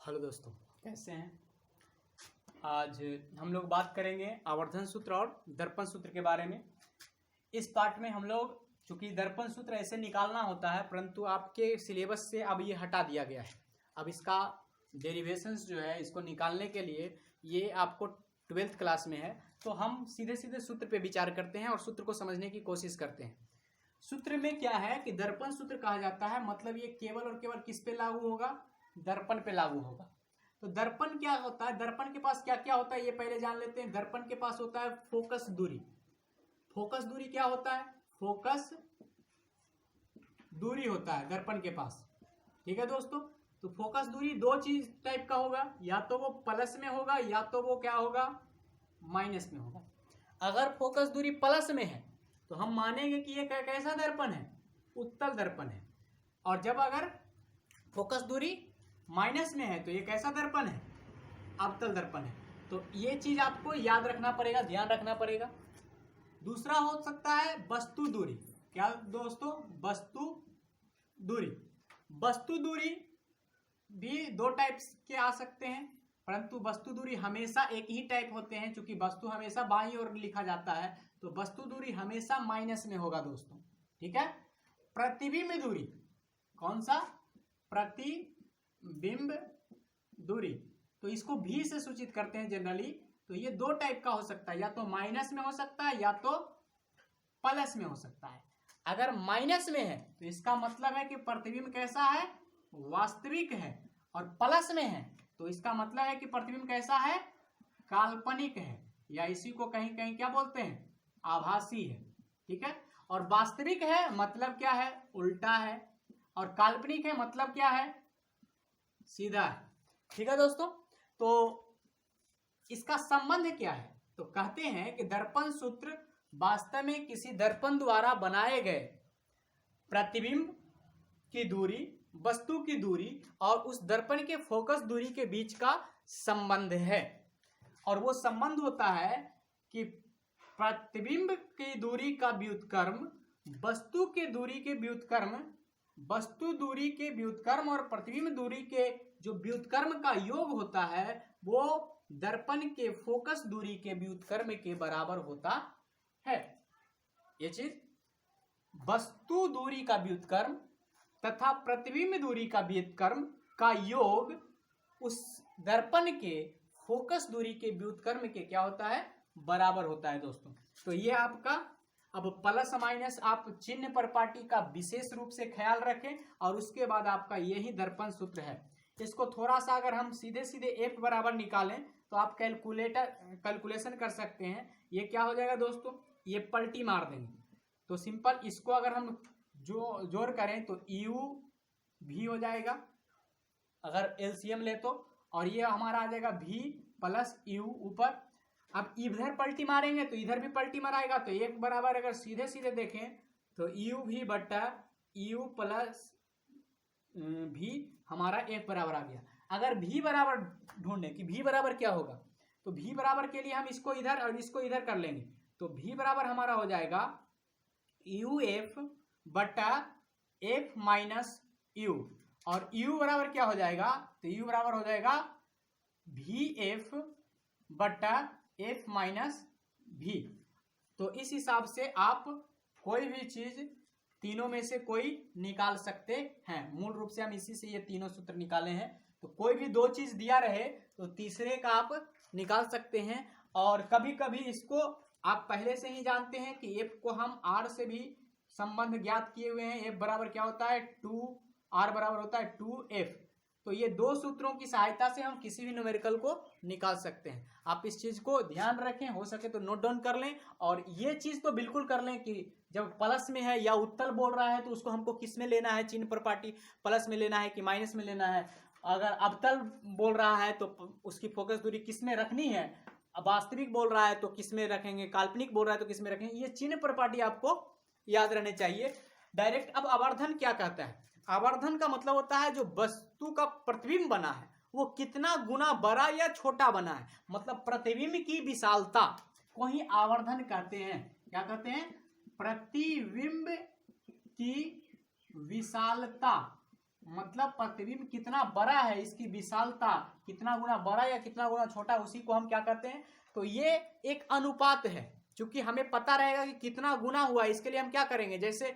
Hello दोस्तों, कैसे हैं। आज हम लोग बात करेंगे आवर्धन सूत्र और दर्पण सूत्र के बारे में। इस पार्ट में हम लोग, चूंकि दर्पण सूत्र ऐसे निकालना होता है, परंतु आपके सिलेबस से अब ये हटा दिया गया है। अब इसका डेरिवेशंस जो है, इसको निकालने के लिए ये आपको 12th क्लास में है, तो हम सीधे सीधे सूत्र पे विचार करते हैं और सूत्र को समझने की कोशिश करते हैं। सूत्र में क्या है कि दर्पण सूत्र कहा जाता है, मतलब ये केवल और केवल किस पे लागू होगा, दर्पण पे लागू होगा। तो दर्पण क्या होता है, दर्पण के पास क्या क्या होता है ये पहले जान लेते हैं। दर्पण के पास होता है फोकस दूरी। फोकस दूरी क्या होता है, फोकस दूरी होता है दर्पण के पास। ठीक है दोस्तों, तो फोकस दूरी दो चीज टाइप का होगा, या तो वो प्लस में होगा या तो वो क्या होगा, माइनस में होगा। अगर फोकस दूरी प्लस में है तो हम मानेंगे कि ये कैसा दर्पण है, उत्तल दर्पण है। और जब अगर फोकस दूरी माइनस में है तो ये कैसा दर्पण है, अवतल दर्पण है। तो ये चीज आपको याद रखना पड़ेगा, ध्यान रखना पड़ेगा। दूसरा हो सकता है वस्तु दूरी। क्या दोस्तों, वस्तु दूरी। वस्तु दूरी भी दो टाइप्स के आ सकते हैं, परंतु वस्तु दूरी हमेशा एक ही टाइप होते हैं। चूंकि वस्तु हमेशा बाईं ओर लिखा जाता है, तो वस्तु दूरी हमेशा माइनस में होगा दोस्तों। ठीक है। प्रतिबिंब दूरी, कौन सा, प्रतिबिंब दूरी, तो इसको भी से सूचित करते हैं जनरली। तो ये दो टाइप का हो सकता है, या तो माइनस में हो सकता है या तो प्लस में हो सकता है। अगर माइनस में है तो इसका मतलब है कि प्रतिबिंब कैसा है, वास्तविक है। और प्लस में है तो इसका मतलब है कि प्रतिबिंब कैसा है, काल्पनिक है, या इसी को कहीं कहीं क्या बोलते हैं, आभासी है। ठीक है। और वास्तविक है मतलब क्या है, उल्टा है। और काल्पनिक है मतलब क्या है, सीधा है। ठीक है दोस्तों, तो इसका संबंध क्या है, तो कहते हैं कि दर्पण सूत्र वास्तव में किसी दर्पण द्वारा बनाए गए प्रतिबिंब की दूरी, वस्तु की दूरी और उस दर्पण के फोकस दूरी के बीच का संबंध है। और वो संबंध होता है कि प्रतिबिंब की दूरी का व्युत्क्रम वस्तु के दूरी के व्युत्क्रम, वस्तु दूरी के व्युत्क्रम और प्रतिबिंब दूरी के जो व्युत्क्रम का योग होता है वो दर्पण के फोकस दूरी के व्युत्क्रम के बराबर होता है। ये चीज, वस्तु दूरी का व्युत्क्रम तथा प्रतिबिंब दूरी का व्युत्क्रम का योग उस दर्पण के फोकस दूरी के व्युत्क्रम के क्या होता है, बराबर होता है दोस्तों। तो ये आपका, अब प्लस माइनस आप चिन्ह पर पाटी का विशेष रूप से ख्याल रखें, और उसके बाद आपका यही दर्पण सूत्र है। इसको थोड़ा सा अगर हम सीधे सीधे F बराबर निकालें तो आप कैलकुलेशन कर सकते हैं। ये क्या हो जाएगा दोस्तों, ये पलटी मार देंगे तो सिंपल, इसको अगर हम जोड़ करें तो EU भी हो जाएगा अगर LCM ले तो, और ये हमारा आ जाएगा V प्लस U ऊपर। अब इधर पलटी मारेंगे तो इधर भी पलटी माराएगा, तो एक बराबर अगर सीधे सीधे देखें तो EU भी बट्टा EU प्लस भी हमारा एक बराबर आ गया। अगर भी बराबर ढूंढने कि भी बराबर क्या होगा, तो भी बराबर के लिए हम इसको इधर और इसको इधर कर लेंगे। तो भी बराबर हमारा हो जाएगा UF बटा F माइनस U, और U बराबर क्या हो जाएगा, तो U बराबर हो जाएगा VF बटा F माइनस V। तो इस हिसाब से आप कोई भी चीज तीनों में से कोई निकाल सकते हैं। मूल रूप से हम इसी से ये तीनों सूत्र निकाले हैं। तो कोई भी दो चीज दिया रहे तो तीसरे का आप निकाल सकते हैं। और कभी कभी इसको आप पहले से ही जानते हैं कि F को हम R से भी संबंध ज्ञात किए हुए हैं। F बराबर क्या होता है, 2R बराबर होता है 2F। तो ये दो सूत्रों की सहायता से हम किसी भी न्यूमेरिकल को निकाल सकते हैं। आप इस चीज को ध्यान रखें, हो सके तो नोट डाउन कर लें। और ये चीज तो बिल्कुल कर लें कि जब प्लस में है या उत्तल बोल रहा है तो उसको हमको किस में लेना है, चिन्ह पर पाटी प्लस में लेना है कि माइनस में लेना है। अगर अवतल बोल रहा है तो उसकी फोकस दूरी किस में रखनी है, वास्तविक बोल रहा है तो किस में रखेंगे, काल्पनिक बोल रहा है तो किस में रखेंगे, ये चिन्ह पर पाटी आपको याद रहने चाहिए डायरेक्ट। अब आवर्धन क्या कहता है, आवर्धन का मतलब होता है जो वस्तु का प्रतिबिंब बना है वो कितना गुना बड़ा या छोटा बना है, मतलब प्रतिबिंब की विशालता को ही आवर्धन कहते हैं। क्या कहते हैं, प्रतिबिंब की विशालता मतलब प्रतिबिंब कितना बड़ा है, इसकी विशालता कितना गुना बड़ा या कितना गुना छोटा, उसी को हम क्या करते हैं, तो ये एक अनुपात है। क्योंकि हमें पता रहेगा कि कितना गुना हुआ, इसके लिए हम क्या करेंगे, जैसे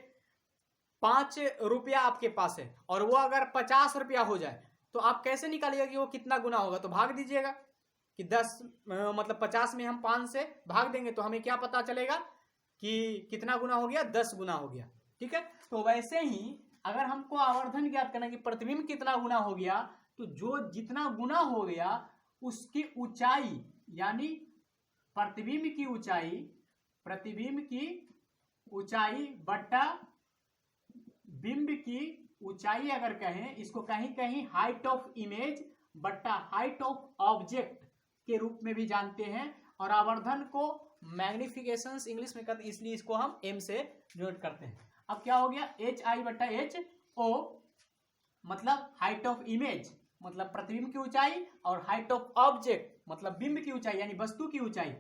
5 रुपया आपके पास है और वो अगर 50 रुपया हो जाए तो आप कैसे निकालिएगा कि वो कितना गुना होगा, तो भाग दीजिएगा कि 10 मतलब 50 में हम 5 से भाग देंगे तो हमें क्या पता चलेगा कि कितना गुना हो गया, 10 गुना हो गया। ठीक है, तो वैसे ही अगर हमको आवर्धन ज्ञात करना कि प्रतिबिंब कितना गुना हो गया, तो जो जितना गुना हो गया उसकी ऊंचाई, यानी प्रतिबिंब की ऊंचाई बट्टा बिंब की ऊंचाई अगर कहें, इसको कहीं कहीं हाइट ऑफ इमेज बट्टा हाइट ऑफ ऑब्जेक्ट के रूप में भी जानते हैं। और आवर्धन को मैग्निफिकेशंस इंग्लिश में करते, इसलिए इसको हम एम से नोट करते हैं। अब क्या हो गया, एच आई बट्टा एच ओ, मतलब हाइट ऑफ इमेज मतलब प्रतिबिंब की ऊंचाई, और हाइट ऑफ ऑब्जेक्ट मतलब बिंब की ऊंचाई यानी वस्तु की ऊंचाई।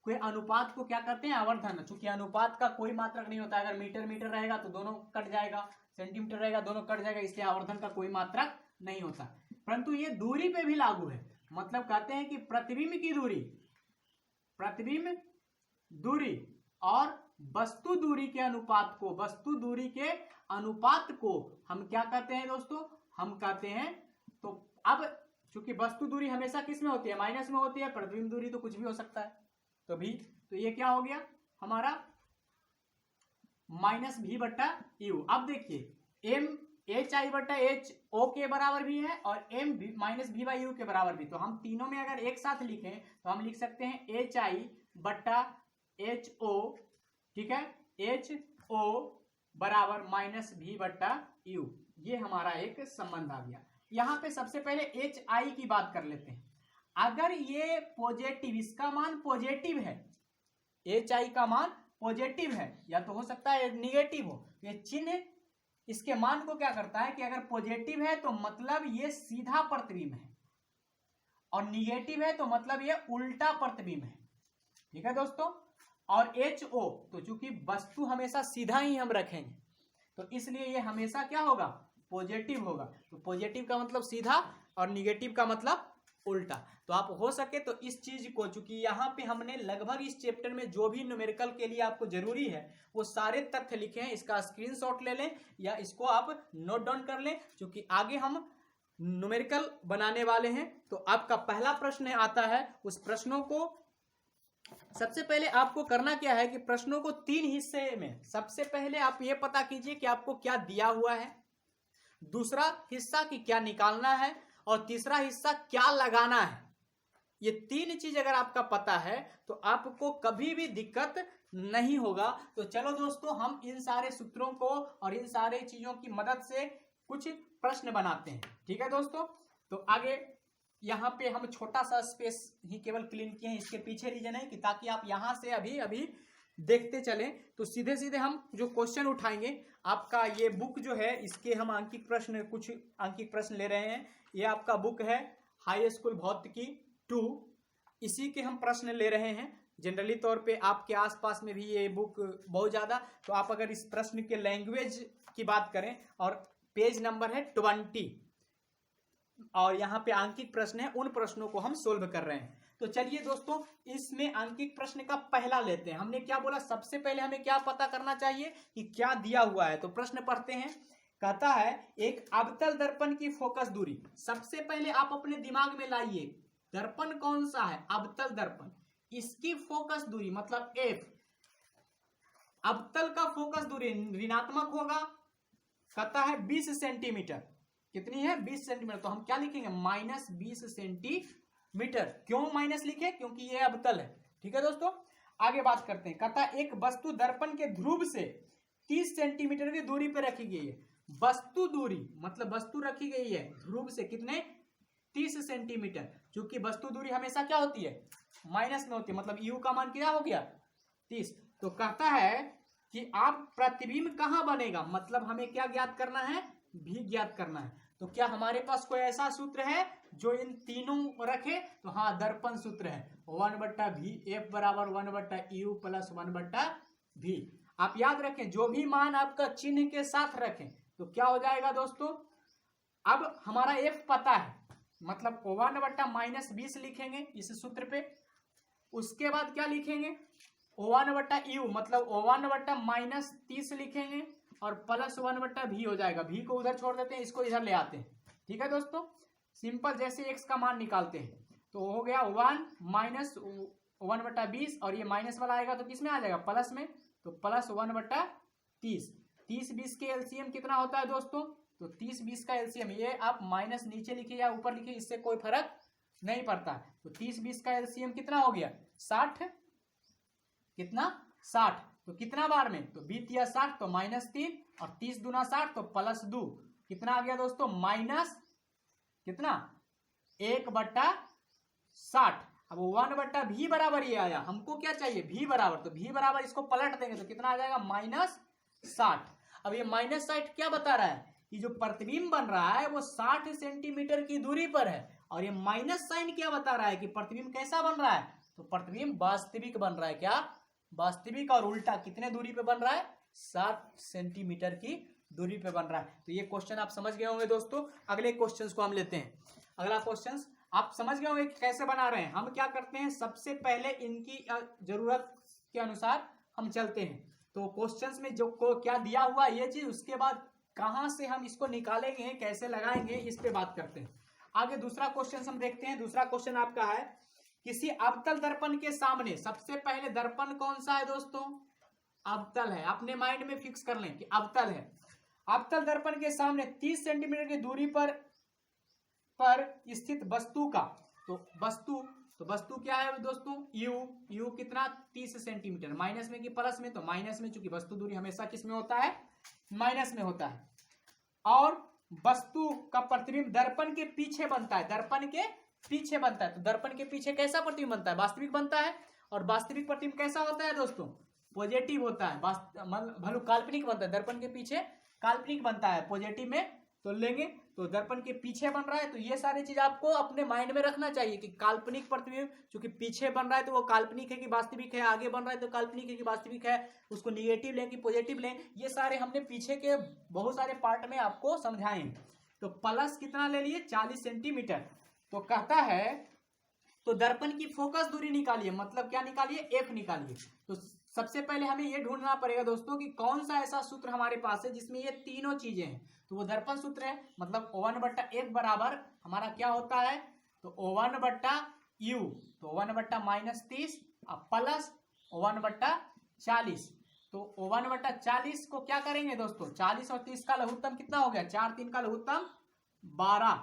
कोई अनुपात को क्या करते हैं, आवर्धन। चूंकि अनुपात का कोई मात्रक नहीं होता, अगर मीटर मीटर रहेगा तो दोनों कट जाएगा, सेंटीमीटर रहेगा दोनों कट जाएगा, इसलिए आवर्धन का कोई मात्रक नहीं होता। परंतु ये दूरी पे भी लागू है। मतलब कहते हैं कि प्रतिबिंब की दूरी, प्रतिबिंब दूरी और वस्तु दूरी के अनुपात को, वस्तु दूरी के अनुपात को हम क्या कहते हैं दोस्तों, हम कहते हैं। तो अब चूंकि वस्तु दूरी हमेशा किस में होती है, माइनस में होती है, प्रतिबिंब दूरी तो कुछ भी हो सकता है, तो भी, तो ये क्या हो गया हमारा माइनस भी बट्टा यू। अब देखिए एम एच आई बट्टा एच ओ के बराबर भी है और एम माइनस भी बाई यू के बराबर भी। तो हम तीनों में अगर एक साथ लिखें तो हम लिख सकते हैं एच आई बट्टा एच ओ, ठीक है, एच ओ बराबर माइनस भी बट्टा यू। ये हमारा एक संबंध आ गया। यहां पे सबसे पहले एच आई की बात कर लेते हैं। अगर ये पॉजिटिव, इसका मान पॉजिटिव है, एच आई का मान पॉजिटिव है, या तो हो सकता है निगेटिव हो, ये चिन्ह इसके मान को क्या करता है कि अगर पॉजिटिव है तो मतलब ये सीधा प्रतिबिंब है, और निगेटिव है तो मतलब ये उल्टा प्रतिबिंब है। ठीक है दोस्तों। और एच ओ, तो चूंकि वस्तु हमेशा सीधा ही हम रखेंगे तो इसलिए ये हमेशा क्या होगा, पॉजिटिव होगा। तो पॉजिटिव का मतलब सीधा और निगेटिव का मतलब उल्टा। तो आप हो सके तो इस चीज को, चूंकि यहाँ पे हमने लगभग इस चैप्टर में जो भी न्यूमेरिकल के लिए आपको जरूरी है वो सारे तथ्य लिखे हैं, इसका स्क्रीनशॉट ले लें या इसको आप नोट डाउन कर लें, क्योंकि आगे हम न्यूमेरिकल बनाने वाले हैं। तो आपका पहला प्रश्न आता है, उस प्रश्नों को सबसे पहले आपको करना क्या है कि प्रश्नों को 3 हिस्से में, सबसे पहले आप ये पता कीजिए कि आपको क्या दिया हुआ है, दूसरा हिस्सा कि क्या निकालना है, और तीसरा हिस्सा क्या लगाना है। ये 3 चीज अगर आपका पता है तो आपको कभी भी दिक्कत नहीं होगा। तो चलो दोस्तों, हम इन सारे सूत्रों को और इन सारे चीजों की मदद से कुछ प्रश्न बनाते हैं। ठीक है दोस्तों। तो आगे यहाँ पे हम छोटा सा स्पेस ही केवल क्लीन किए हैं, इसके पीछे रीजन है कि ताकि आप यहाँ से अभी अभी देखते चलें। तो सीधे सीधे हम जो क्वेश्चन उठाएंगे, आपका ये बुक जो है इसके हम अंकित प्रश्न, कुछ अंकित प्रश्न ले रहे हैं। ये आपका बुक है हाई स्कूल भौतिकी 2, इसी के हम प्रश्न ले रहे हैं। जनरली तौर पे आपके आसपास में भी ये बुक बहुत ज़्यादा, तो आप अगर इस प्रश्न के लैंग्वेज की बात करें, और पेज नंबर है 20, और यहाँ पे अंकित प्रश्न है, उन प्रश्नों को हम सोल्व कर रहे हैं। तो चलिए दोस्तों, इसमें अंकित प्रश्न का पहला लेते हैं। हमने क्या बोला, सबसे पहले हमें क्या पता करना चाहिए कि क्या दिया हुआ है। तो प्रश्न पढ़ते हैं। कहता है एक अवतल दर्पण की फोकस दूरी। सबसे पहले आप अपने दिमाग में लाइए, दर्पण कौन सा है, अवतल दर्पण, इसकी फोकस दूरी मतलब एफ, अवतल का फोकस दूरी ऋणात्मक होगा। कहता है 20 सेंटीमीटर, कितनी है, 20 सेंटीमीटर। तो हम क्या लिखेंगे, माइनस 20 सेंटीमीटर। क्यों माइनस लिखे, क्योंकि ये अवतल है। ठीक है दोस्तों, आगे बात करते हैं। कहता है एक वस्तु दर्पण के ध्रुव से 30 सेंटीमीटर की दूरी पर रखी गई है। वस्तु दूरी मतलब वस्तु रखी गई है ध्रुव से कितने, 30 सेंटीमीटर। क्योंकि वस्तु दूरी हमेशा क्या होती है, माइनस में होती है, मतलब यू का मान क्या हो गया, 30। तो कहता है कि आप प्रतिबिंब कहां बनेगा, मतलब हमें क्या ज्ञात करना है, भी ज्ञात करना है। तो क्या हमारे पास कोई ऐसा सूत्र है जो इन तीनों रखे, तो हाँ, दर्पण सूत्र है, 1/v, एफ बराबर 1/u प्लस 1/v। आप याद रखें, जो भी मान आपका चिन्ह के साथ रखें तो क्या हो जाएगा दोस्तों, अब हमारा एफ पता है, मतलब O1 बट्टा माइनस 20 लिखेंगे इस सूत्र पे। उसके बाद क्या लिखेंगे, O1 बट्टा यू, मतलब O1 बट्टा माइनस 30 लिखेंगे और प्लस 1 बट्टा भी हो जाएगा। भी को उधर छोड़ देते हैं, इसको इधर ले आते हैं। ठीक है दोस्तों, सिंपल जैसे एक्स का मान निकालते हैं तो हो गया 1 माइनस 1 बट्टा 20 और ये माइनस वाला आएगा तो किस में आ जाएगा, प्लस में। तो प्लस 1 बट्टा 30। 30-20 के एलसीएम कितना होता है दोस्तों, तो 30-20 का एलसीएम, ये आप माइनस नीचे लिखिए या ऊपर लिखिए, इससे कोई फर्क नहीं पड़ता। तो 30-20 का एलसीएम कितना हो गया, 60। कितना, 60। तो कितना बार में, तो 20 या 60 तो -3 और 30 दूना 60 तो +2। कितना आ गया दोस्तों, माइनस कितना, 1 बट्टा 60। अब 1 बट्टा भी बराबर ये आया, हमको क्या चाहिए, भी बराबर। तो भी बराबर इसको पलट देंगे तो कितना आ जाएगा, -60। अब ये -60 क्या बता रहा है कि जो प्रतिबिंब बन रहा है वो 60 सेंटीमीटर की दूरी पर है। और ये माइनस साइन क्या बता रहा है कि प्रतिबिंब कैसा बन रहा है, तो प्रतिबिंब वास्तविक बन रहा है। क्या, वास्तविक। और उल्टा कितने दूरी पे बन रहा है, 60 सेंटीमीटर की दूरी पे बन रहा है। तो ये क्वेश्चन आप समझ गए होंगे दोस्तों। अगले क्वेश्चन को हम लेते हैं। अगला क्वेश्चन आप समझ गए होंगे कैसे बना रहे हैं। हम क्या करते हैं, सबसे पहले इनकी जरूरत के अनुसार हम चलते हैं। तो क्वेश्चंस में जो को क्या दिया हुआ ये चीज, उसके बाद कहां से हम इसको निकालेंगे, कैसे लगाएंगे, इस पे बात करते हैं। आगे दूसरा क्वेश्चन हम देखते हैं। दूसरा क्वेश्चन आपका है, किसी अवतल दर्पण के सामने, सबसे पहले दर्पण कौन सा है दोस्तों, अवतल है। अपने माइंड में फिक्स कर लें कि अवतल है। अवतल दर्पण के सामने 30 सेंटीमीटर की दूरी पर स्थित वस्तु का, तो वस्तु क्या है दोस्तों, यू कितना, 30 सेंटीमीटर। माइनस में कि प्लस में, तो माइनस में, चूंकि वस्तु दूरी हमेशा किस में होता है, माइनस में होता है। और वस्तु का प्रतिबिंब दर्पण के पीछे बनता है, दर्पण के पीछे बनता है। तो दर्पण के पीछे कैसा प्रतिबिंब बनता है, वास्तविक बनता है। और वास्तविक प्रतिबिंब कैसा होता है दोस्तों, पॉजिटिव होता है। भले काल्पनिक बनता है, दर्पण के पीछे काल्पनिक बनता है, पॉजिटिव में तो लेंगे। तो दर्पण के पीछे बन रहा है, तो ये सारी चीज आपको अपने माइंड में रखना चाहिए कि काल्पनिक प्रतिबिंब चूंकि पीछे बन रहा है तो वो काल्पनिक है कि वास्तविक है, आगे बन रहा है तो काल्पनिक है कि वास्तविक है, उसको निगेटिव लें कि पॉजिटिव लें, ये सारे हमने पीछे के बहुत सारे पार्ट में आपको समझाए। तो प्लस कितना ले लिए, 40 सेंटीमीटर। तो कहता है, तो दर्पण की फोकस दूरी निकालिए, मतलब क्या निकालिए, एफ निकालिए। तो सबसे पहले हमें ये ढूंढना पड़ेगा दोस्तों कि कौन सा ऐसा सूत्र हमारे पास है जिसमें ये तीनों चीजें हैं। तो वो दर्पण सूत्र है, मतलब O1 बट्टा एफ बराबर हमारा क्या होता है, तो O1 बट्टा यू, तो O1 बट्टा -30 और प्लस O1 बट्टा 40। तो O1 बट्टा 40 को क्या करेंगे दोस्तों, 40 और 30 का लघुत्तम कितना हो गया, 4-3 का लघुत्तम 12,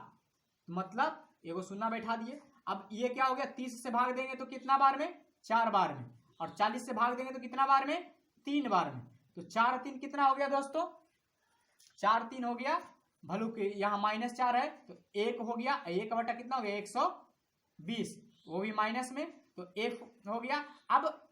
मतलब ये को शून्य बैठा दिए। अब ये क्या हो गया, 30 से भाग देंगे तो कितना बार में, 4 बार में। और 40 से भाग देंगे तो कितना बार में, 3 बार में। तो 4-3 कितना हो गया दोस्तों, 4-3 हो गया। भलू के यहाँ -4 है तो 1 हो गया, 1 बटा कितना हो गया, 120, वो भी माइनस में, तो एफ हो गया। अब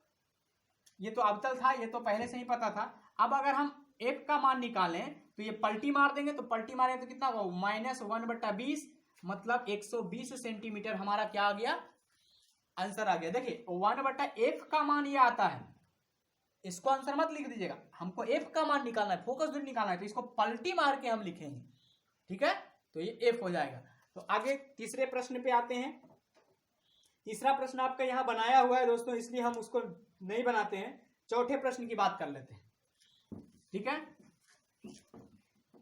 ये तो अवतल था, ये तो पहले से ही पता था। अब अगर हम एफ का मान निकालें तो ये पलटी मार देंगे, तो पलटी मारें तो कितना होगा, -1 बटा 20, मतलब 120 सेंटीमीटर हमारा क्या आ गया, आंसर आ गया। देखिए 1 बटा एफ का मान ये आता है, इसको आंसर मत लिख दीजिएगा, हमको एफ का मान निकालना है, फोकस दूरी निकालना है, तो इसको पलटी मार के हम लिखेंगे। ठीक है, तो ये एफ हो जाएगा। तो आगे तीसरे प्रश्न पे आते हैं। तीसरा प्रश्न आपका यहाँ बनाया हुआ है दोस्तों, इसलिए हम उसको नहीं बनाते हैं। चौथे प्रश्न की बात कर लेते हैं। ठीक है,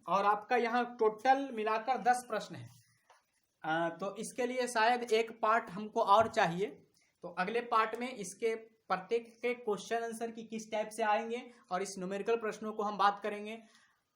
और आपका यहाँ टोटल मिलाकर 10 प्रश्न है। तो इसके लिए शायद एक पार्ट हमको और चाहिए। तो अगले पार्ट में इसके प्रत्येक के क्वेश्चन आंसर की किस टाइप से आएंगे और इस न्यूमेरिकल प्रश्नों को हम बात करेंगे।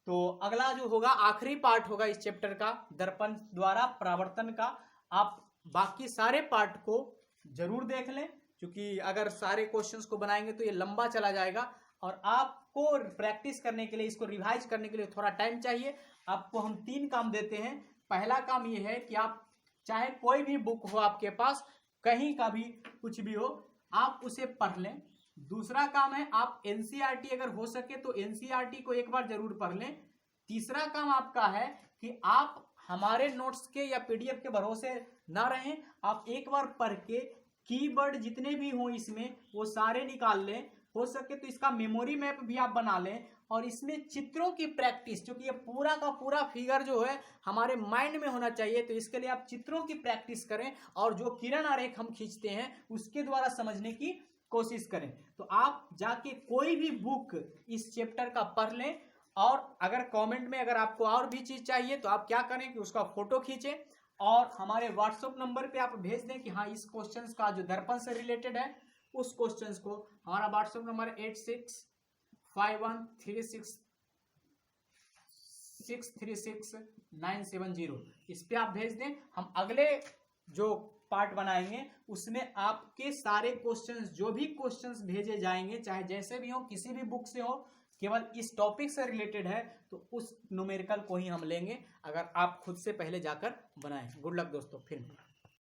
तो अगला जो होगा आखिरी पार्ट होगा इस चैप्टर का, दर्पण द्वारा परावर्तन का। आप बाकी सारे पार्ट को जरूर देख लें, क्योंकि अगर सारे क्वेश्चंस को बनाएंगे तो ये लंबा चला जाएगा और आपको प्रैक्टिस करने के लिए, इसको रिवाइज करने के लिए थोड़ा टाइम चाहिए। आपको हम 3 काम देते हैं। पहला काम ये है कि आप चाहे कोई भी बुक हो आपके पास, कहीं का भी कुछ भी हो, आप उसे पढ़ लें। दूसरा काम है आप एनसीईआरटी अगर हो सके तो एनसीईआरटी को एक बार जरूर पढ़ लें। तीसरा काम आपका है कि आप हमारे नोट्स के या पीडीएफ के भरोसे ना रहें, आप एक बार पढ़ के कीवर्ड जितने भी हों इसमें वो सारे निकाल लें। हो सके तो इसका मेमोरी मैप भी आप बना लें और इसमें चित्रों की प्रैक्टिस, क्योंकि ये पूरा का पूरा फिगर जो है हमारे माइंड में होना चाहिए, तो इसके लिए आप चित्रों की प्रैक्टिस करें और जो किरण आरेख हम खींचते हैं उसके द्वारा समझने की कोशिश करें। तो आप जाके कोई भी बुक इस चैप्टर का पढ़ लें, और अगर कमेंट में अगर आपको और भी चीज चाहिए तो आप क्या करें कि उसका फोटो खींचें और हमारे व्हाट्सएप नंबर पे आप भेज दें कि हाँ इस क्वेश्चन का जो दर्पण से रिलेटेड है उस क्वेश्चन को। हमारा व्हाट्सएप नंबर 8651363636970, इस पे आप भेज दें। हम अगले जो पार्ट बनाएंगे उसमें आपके सारे क्वेश्चंस, जो भी क्वेश्चंस भेजे जाएंगे चाहे जैसे भी हो, किसी भी बुक से हो, केवल इस टॉपिक से रिलेटेड है तो उस न्यूमेरिकल को ही हम लेंगे, अगर आप खुद से पहले जाकर बनाएं। गुड लक दोस्तों, फिर